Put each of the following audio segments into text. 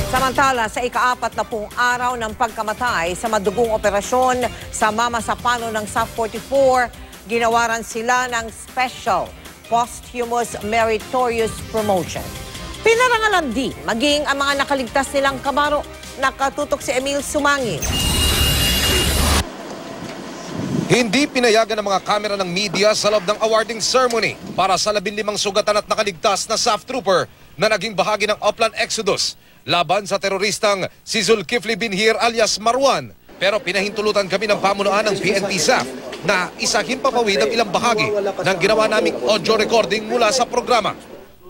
Samantala, sa ika-40 araw ng pagkamatay sa madugong operasyon sa Mama Sapano ng SAF-44, ginawaran sila ng Special Posthumous Meritorious Promotion. Pinarangalan din maging ang mga nakaligtas nilang kabaro. Nakatutok si Emil Sumangil. Hindi pinayagan ng mga kamera ng media sa loob ng awarding ceremony para sa 15 sugatan at nakaligtas na SAF trooper na naging bahagi ng Oplan Exodus laban sa teroristang si Zulkifli Binhir alias Marwan. Pero pinahintulutan kami ng pamunuan ng PNP SAF na isahin papawid ang ilang bahagi ng ginawa naming audio recording mula sa programa.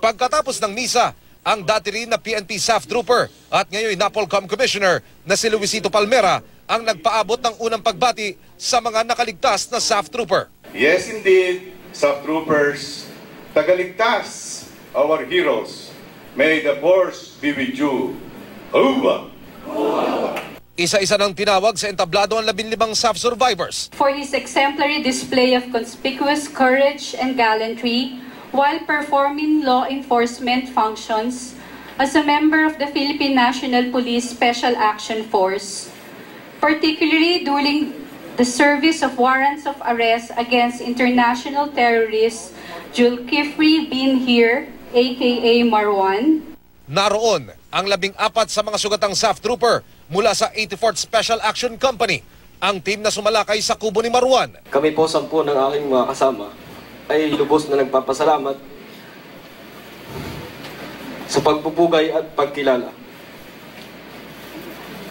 Pagkatapos ng misa, ang dati rin na PNP SAF trooper at ngayon NAPOLCOM Commissioner na si Luisito Palmera ang nagpaabot ng unang pagbati sa mga nakaligtas na SAF trooper. Yes indeed, SAF troopers, tagaligtas, our heroes. May the force be with you. Uwa! Isa-isa nang tinawag sa entablado ang 15 SAF survivors. For his exemplary display of conspicuous courage and gallantry while performing law enforcement functions as a member of the Philippine National Police Special Action Force, particularly during the service of warrants of arrest against international terrorist Zulkifli Binhir, aka Marwan. Naroon ang 14 sa mga sugatang SAF trooper mula sa 84th Special Action Company, ang team na sumalakay sa kubo ni Marwan. Kami po 10 ng aking mga kasama ay lubos na nagpapasalamat sa pagpupugay at pagkilala.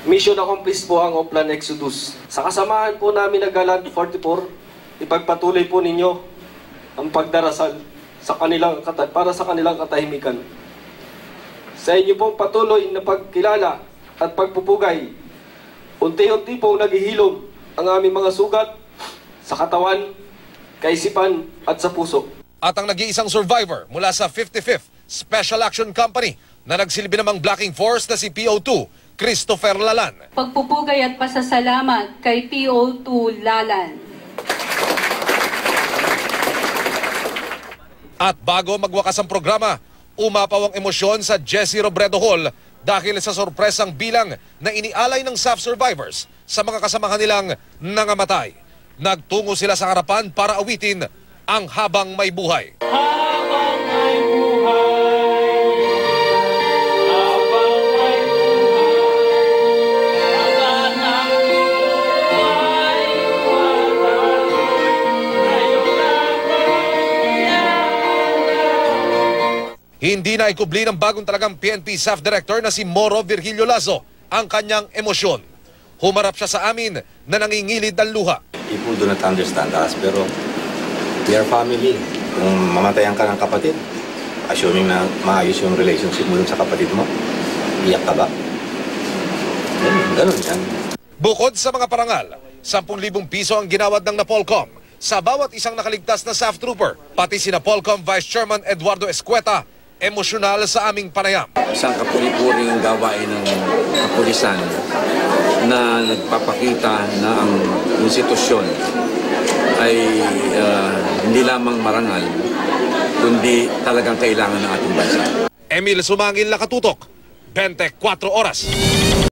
Mission accomplished po ang Oplan Exodus. Sa kasamahan po namin ng Galant 44, ipagpatuloy po ninyo ang pagdarasal sa para sa kanilang katahimikan. Sa inyo pong patuloy na pagkilala at pagpupugay, unti-unti pong naghihilom ang aming mga sugat sa katawan, kaisipan at sa puso. At ang nag-iisang survivor mula sa 55th Special Action Company na nagsilbi namang blocking force na si PO2, Christopher Lalan. Pagpupugay at pasasalamat kay PO2 Lalan. At bago magwakas ang programa, umapaw ang emosyon sa Jesse Robredo Hall dahil sa sorpresang bilang na inialay ng SAF survivors sa mga kasamahan nilang nangamatay. Nagtungo sila sa harapan para awitin ang Habang May Buhay. Habang may buhay, habang may buhay, ang buhay, Hindi na ikubli ng bagong talagang PNP SAF Director na si Moro Virgilio Lazo ang kanyang emosyon. Humarap siya sa amin na nangingilid ng luha. People do not understand us, pero we are family. Kung mamatayan ka ng kapatid, assuming na maayos yung relationship mo sa kapatid mo, iyak ka ba? Ganun yan. Bukod sa mga parangal, 10,000 piso ang ginawad ng NAPOLCOM sa bawat isang nakaligtas na SAF trooper. Pati si NAPOLCOM Vice Chairman Eduardo Escueta, emosyonal sa aming panayam. Isang kapuri-puring gawain ng kapulisan na nagpapakita na ang institusyon ay hindi lamang marangal, kundi talagang kailangan ng ating bansa. Emil Sumangil, nakatutok, 24 oras.